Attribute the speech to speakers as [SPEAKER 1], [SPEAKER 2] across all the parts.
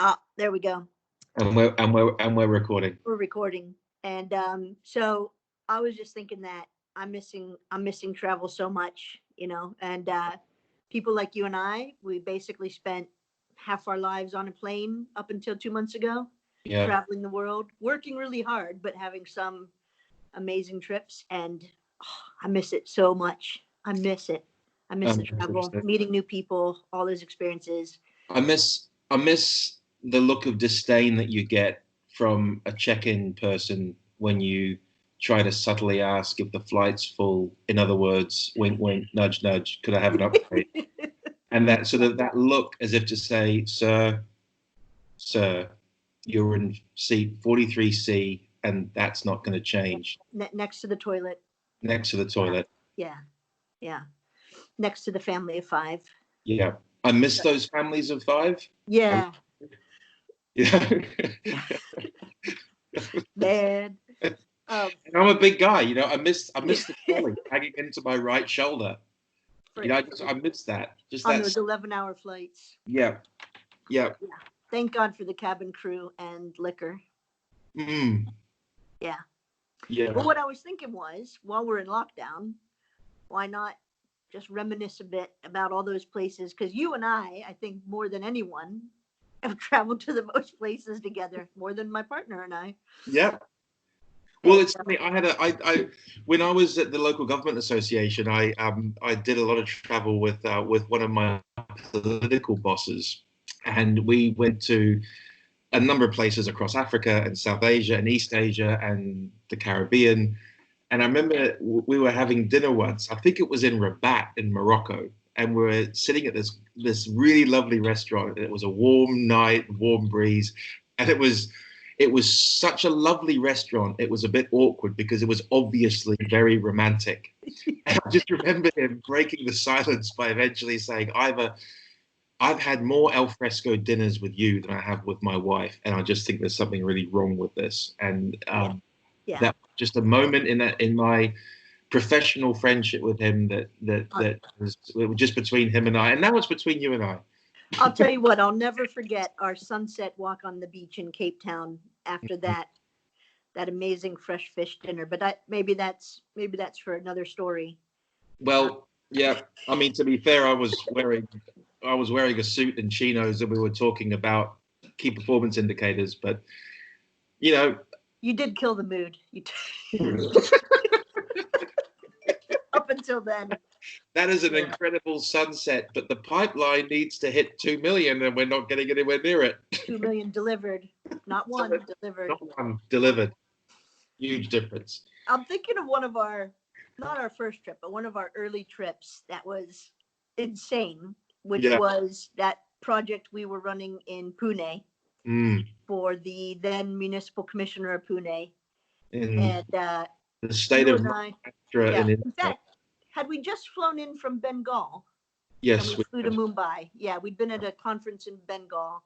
[SPEAKER 1] Ah, there we go.
[SPEAKER 2] And we're recording.
[SPEAKER 1] We're recording. And so I was just thinking that I'm missing travel so much, and people like you and I, we basically spent half our lives on a plane up until 2 months ago,
[SPEAKER 2] Yeah,
[SPEAKER 1] traveling the world, working really hard, but having some amazing trips. And I miss it so much. I miss it. I miss the travel,
[SPEAKER 2] 100%.
[SPEAKER 1] meeting new people, all those experiences.
[SPEAKER 2] I miss the look of disdain that you get from a check-in person when you try to subtly ask if the flight's full. In other words, wink, wink, nudge, nudge. Could I have an upgrade? And that sort of that look as if to say, sir, you're in seat 43C, and that's not going to change.
[SPEAKER 1] Next to the toilet.
[SPEAKER 2] Next to the
[SPEAKER 1] Yeah,
[SPEAKER 2] toilet.
[SPEAKER 1] yeah, yeah. Next to the family of five.
[SPEAKER 2] Yeah, I miss those families of five. I,
[SPEAKER 1] Yeah,
[SPEAKER 2] yeah.
[SPEAKER 1] man. Um,
[SPEAKER 2] And I'm a big guy, I miss the trolley hanging into my right shoulder.
[SPEAKER 1] for,
[SPEAKER 2] I miss that. Just
[SPEAKER 1] on
[SPEAKER 2] that's
[SPEAKER 1] those 11-hour flights.
[SPEAKER 2] yeah, yeah.
[SPEAKER 1] Yeah. Thank God for the cabin crew and liquor.
[SPEAKER 2] Mm,
[SPEAKER 1] Yeah. But
[SPEAKER 2] yeah.
[SPEAKER 1] what I was thinking was, while we're in lockdown, why not just reminisce a bit about all those places? Because you and I think more than anyone, have traveled to the most places together, more than my partner and I.
[SPEAKER 2] Yeah. Well,
[SPEAKER 1] And
[SPEAKER 2] it's funny. I when I was at the local government association, I did a lot of travel with one of my political bosses, and we went to a number of places across Africa and South Asia and East Asia and the Caribbean. And I remember we were having dinner once. I think it was in Rabat in Morocco, and we were sitting at this really lovely restaurant. It was a warm night, warm breeze, and it was such a lovely restaurant. It was a bit awkward because it was obviously very romantic. And I just remember him breaking the silence by eventually saying, "Ivor, I've had more al fresco dinners with you than I have with my wife, and I just think there's something really wrong with this." And
[SPEAKER 1] yeah, yeah.
[SPEAKER 2] that just a moment in my professional friendship with him
[SPEAKER 1] Uh,
[SPEAKER 2] that was, it was just between him and I, and now it's between you and I.
[SPEAKER 1] I'll tell you what, I'll never forget our sunset walk on the beach in Cape Town after that amazing fresh fish dinner. But maybe that's for another story. Uh,
[SPEAKER 2] Well, yeah. I mean, to be fair, I was wearing a suit and chinos, and we were talking about key performance indicators. But you know,
[SPEAKER 1] you did kill the mood. Up until then.
[SPEAKER 2] that is an
[SPEAKER 1] Yeah.
[SPEAKER 2] incredible sunset. But the pipeline needs to hit 2 million, and we're not getting anywhere near it.
[SPEAKER 1] 2 million delivered, not one delivered.
[SPEAKER 2] Not one delivered. Huge difference.
[SPEAKER 1] I'm thinking of one of our, not our first trip, but one of our early trips that was insane, which
[SPEAKER 2] Yeah.
[SPEAKER 1] was that project we were running in Pune
[SPEAKER 2] Mm.
[SPEAKER 1] for the then municipal commissioner of Pune.
[SPEAKER 2] In
[SPEAKER 1] And
[SPEAKER 2] the state
[SPEAKER 1] you
[SPEAKER 2] of
[SPEAKER 1] and I,
[SPEAKER 2] Maharashtra
[SPEAKER 1] yeah.
[SPEAKER 2] in
[SPEAKER 1] In
[SPEAKER 2] India.
[SPEAKER 1] fact, had we just flown in from Bengal and we
[SPEAKER 2] Yes, we
[SPEAKER 1] flew to
[SPEAKER 2] had.
[SPEAKER 1] Mumbai, yeah, we'd been at a conference in Bengal.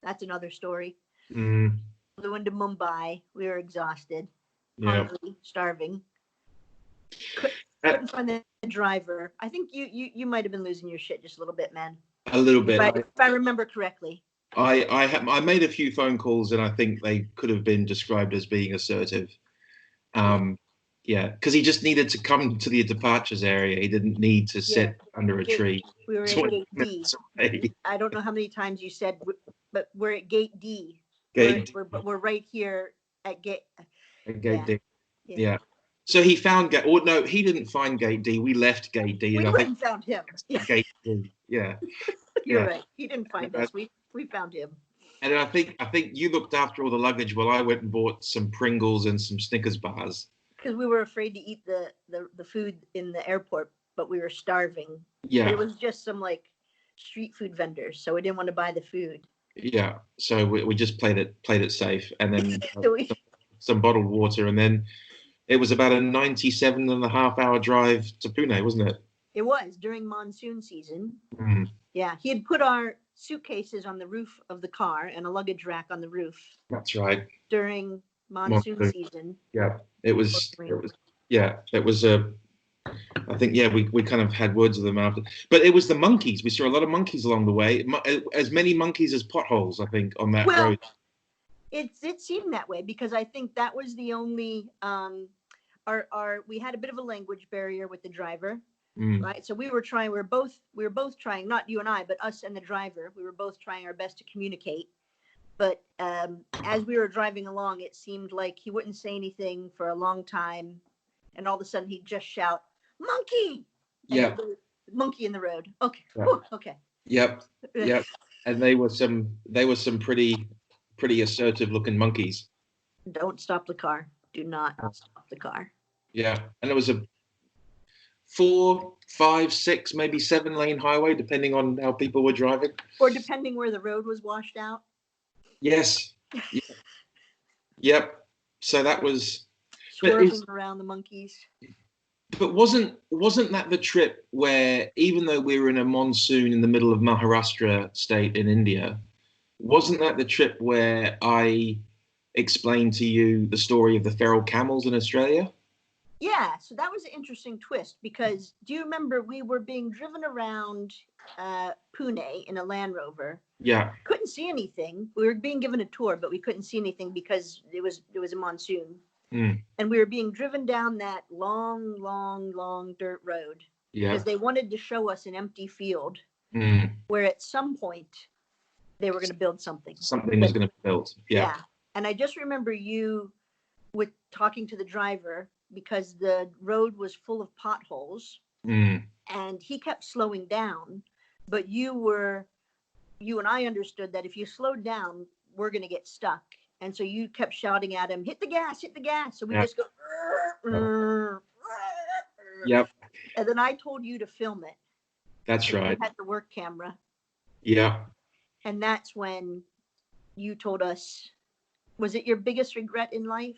[SPEAKER 1] That's another story.
[SPEAKER 2] Mm,
[SPEAKER 1] Flew into Mumbai. We were exhausted,
[SPEAKER 2] yeah.
[SPEAKER 1] hungry, starving. Could,
[SPEAKER 2] A,
[SPEAKER 1] couldn't find the driver. I think you might have been losing your shit just a little bit, man.
[SPEAKER 2] a little
[SPEAKER 1] If
[SPEAKER 2] bit.
[SPEAKER 1] I remember correctly.
[SPEAKER 2] I made a few phone calls, and I think they could have been described as being assertive.
[SPEAKER 1] Yeah,
[SPEAKER 2] Um, yeah, because he just needed to come to the departures area. He didn't need to
[SPEAKER 1] yeah.
[SPEAKER 2] sit under a
[SPEAKER 1] Gate.
[SPEAKER 2] tree
[SPEAKER 1] We were at
[SPEAKER 2] 20
[SPEAKER 1] gate D.
[SPEAKER 2] minutes away.
[SPEAKER 1] I don't know how many times you said, but we're at gate D.
[SPEAKER 2] Gate,
[SPEAKER 1] We're right here at gate.
[SPEAKER 2] gate
[SPEAKER 1] Yeah,
[SPEAKER 2] D.
[SPEAKER 1] yeah.
[SPEAKER 2] Yeah. So he found gate. Or no, he didn't find gate D. We left gate D,
[SPEAKER 1] We
[SPEAKER 2] and I
[SPEAKER 1] went
[SPEAKER 2] think
[SPEAKER 1] and found him. Yeah,
[SPEAKER 2] gate D. Yeah,
[SPEAKER 1] you're
[SPEAKER 2] yeah.
[SPEAKER 1] right. He didn't
[SPEAKER 2] And,
[SPEAKER 1] find us. We found him
[SPEAKER 2] I think you looked after all the luggage while I went and bought some Pringles and some Snickers bars.
[SPEAKER 1] because we were afraid to eat the food in the airport, but we were starving. But it
[SPEAKER 2] Yeah,
[SPEAKER 1] was just some like street food vendors, so we didn't want to buy the food.
[SPEAKER 2] yeah. So we just played it safe, and then
[SPEAKER 1] So we,
[SPEAKER 2] some bottled water, and then it was about a 97 and a half hour drive to Pune, wasn't it?
[SPEAKER 1] it was during monsoon season.
[SPEAKER 2] Mm,
[SPEAKER 1] Yeah, he had put our suitcases on the roof of the car and a luggage rack on the roof
[SPEAKER 2] that's right.
[SPEAKER 1] during monsoon
[SPEAKER 2] Monsoon.
[SPEAKER 1] season.
[SPEAKER 2] Yeah, it was. Yeah, it was a. I think, yeah, we kind of had words with them after. But it was the monkeys. We saw a lot of monkeys along the way. As many monkeys as potholes, I think, on that
[SPEAKER 1] Well,
[SPEAKER 2] road.
[SPEAKER 1] it seemed that way because I think that was the only our we had a bit of a language barrier with the driver,
[SPEAKER 2] Mm.
[SPEAKER 1] right? So we were both trying, not you and I, but us and the driver. We were both trying our best to communicate. But as we were driving along, it seemed like he wouldn't say anything for a long time, and all of a sudden he'd just shout, "Monkey!" And
[SPEAKER 2] Yeah.
[SPEAKER 1] monkey in the road. Okay,
[SPEAKER 2] Yeah.
[SPEAKER 1] whew, okay.
[SPEAKER 2] Yep. Yep. And they were some pretty assertive looking monkeys.
[SPEAKER 1] Don't stop the car. Do not stop the car.
[SPEAKER 2] Yeah. And it was a 4, 5, 6, maybe 7 lane highway, depending on how people were driving.
[SPEAKER 1] Or depending where the road was washed out.
[SPEAKER 2] Yes. Yep. So that was
[SPEAKER 1] Swerving around the monkeys.
[SPEAKER 2] But wasn't that the trip where, even though we were in a monsoon in the middle of Maharashtra state in India, wasn't that the trip where I explained to you the story of the feral camels in Australia?
[SPEAKER 1] Yeah, so that was an interesting twist because do you remember we were being driven around Pune in a Land Rover?
[SPEAKER 2] Yeah.
[SPEAKER 1] Couldn't see anything. We were being given a tour, but we couldn't see anything because it was a monsoon.
[SPEAKER 2] Mm.
[SPEAKER 1] And we were being driven down that long dirt road
[SPEAKER 2] Yeah.
[SPEAKER 1] because they wanted to show us an empty field
[SPEAKER 2] Mm.
[SPEAKER 1] where at some point they were going to build something.
[SPEAKER 2] Something was going to be built. Yeah.
[SPEAKER 1] And I just remember you with talking to the driver because the road was full of potholes.
[SPEAKER 2] Mm.
[SPEAKER 1] And he kept slowing down, but you and I understood that if you slowed down, we're going to get stuck. And so you kept shouting at him, hit the gas. So we just go.
[SPEAKER 2] Yep.
[SPEAKER 1] And then I told you to film it.
[SPEAKER 2] That's right.
[SPEAKER 1] You had the work camera.
[SPEAKER 2] Yeah.
[SPEAKER 1] And that's when you told us, was it your biggest regret in life?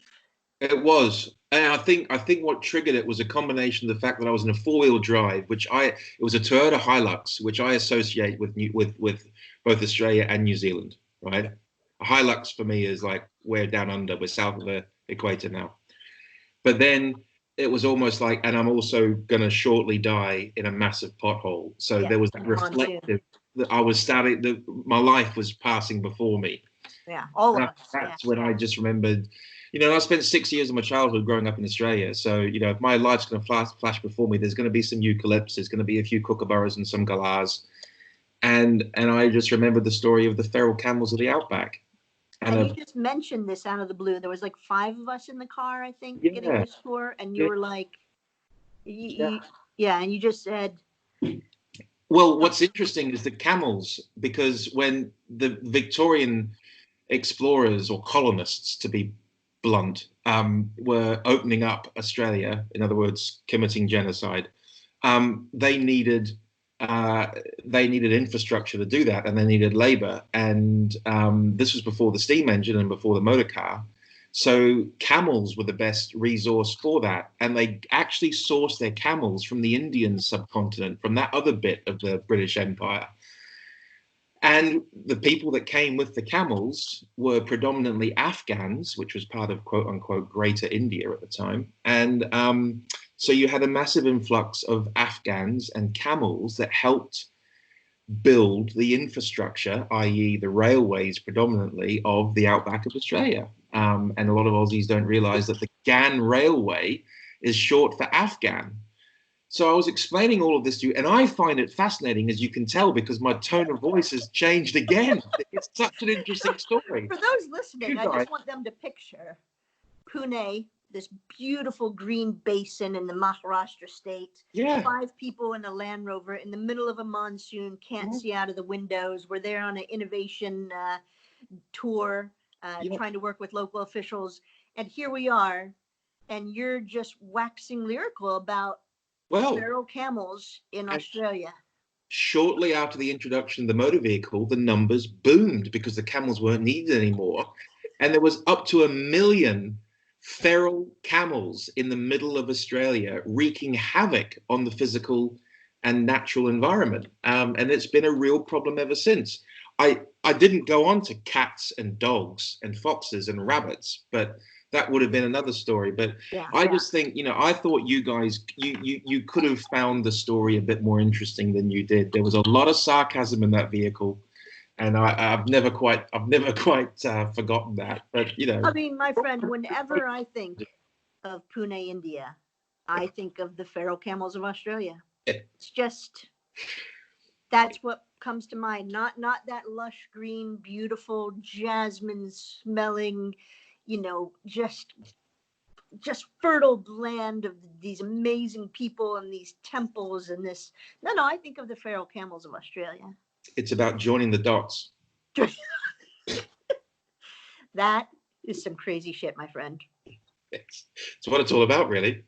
[SPEAKER 2] It was. And I think what triggered it was a combination of the fact that I was in a 4-wheel drive, it was a Toyota Hilux, which I associate with both Australia and New Zealand, right? A Hilux for me is like we're down under, we're south of the equator now. But then it was almost like, and I'm also going to shortly die in a massive pothole. So there was that reflective that I was starting, my life was passing before me.
[SPEAKER 1] Yeah, all of us.
[SPEAKER 2] That's when I just remembered, I spent 6 years of my childhood growing up in Australia. So, if my life's going to flash before me, there's going to be some eucalypts, there's going to be a few kookaburras and some galahs. And I just remembered the story of the feral camels of the outback.
[SPEAKER 1] And you just mentioned this out of the blue. There was like 5 of us in the car, I think, getting this tour. And you were like, and you just said.
[SPEAKER 2] Well, what's interesting is the camels, because when the Victorian explorers or colonists, to be blunt, were opening up Australia, in other words, committing genocide, they needed infrastructure to do that, and they needed labor. And this was before the steam engine and before the motor car. So camels were the best resource for that. And they actually sourced their camels from the Indian subcontinent, from that other bit of the British Empire. And the people that came with the camels were predominantly Afghans, which was part of quote unquote Greater India at the time. And so you had a massive influx of Afghans and camels that helped build the infrastructure, i.e. the railways predominantly, of the outback of Australia. And a lot of Aussies don't realize that the GAN railway is short for Afghan. So I was explaining all of this to you, and I find it fascinating, as you can tell, because my tone of voice has changed again. It's such an interesting story.
[SPEAKER 1] For those listening, I just want them to picture Pune, this beautiful green basin in the Maharashtra state.
[SPEAKER 2] Yeah.
[SPEAKER 1] 5 people in a Land Rover in the middle of a monsoon, can't see out of the windows. We're there on an innovation tour, trying to work with local officials. And here we are, and you're just waxing lyrical about feral camels in Australia.
[SPEAKER 2] Shortly after the introduction of the motor vehicle, the numbers boomed because the camels weren't needed anymore. And there was up to 1 million feral camels in the middle of Australia, wreaking havoc on the physical and natural environment. And it's been a real problem ever since. I didn't go on to cats and dogs and foxes and rabbits, but that would have been another story. But
[SPEAKER 1] Yeah,
[SPEAKER 2] I
[SPEAKER 1] yeah.
[SPEAKER 2] just think, I thought you guys, you could have found the story a bit more interesting than you did. There was a lot of sarcasm in that vehicle, and I've never quite forgotten that. But
[SPEAKER 1] I mean, my friend, whenever I think of Pune, India, I think of the feral camels of Australia. It's just, that's what comes to mind. Not that lush green, beautiful, jasmine smelling, just fertile land of these amazing people and these temples and this. No, I think of the feral camels of Australia.
[SPEAKER 2] it's about joining the dots.
[SPEAKER 1] That is some crazy shit, my friend.
[SPEAKER 2] It's what it's all about, really.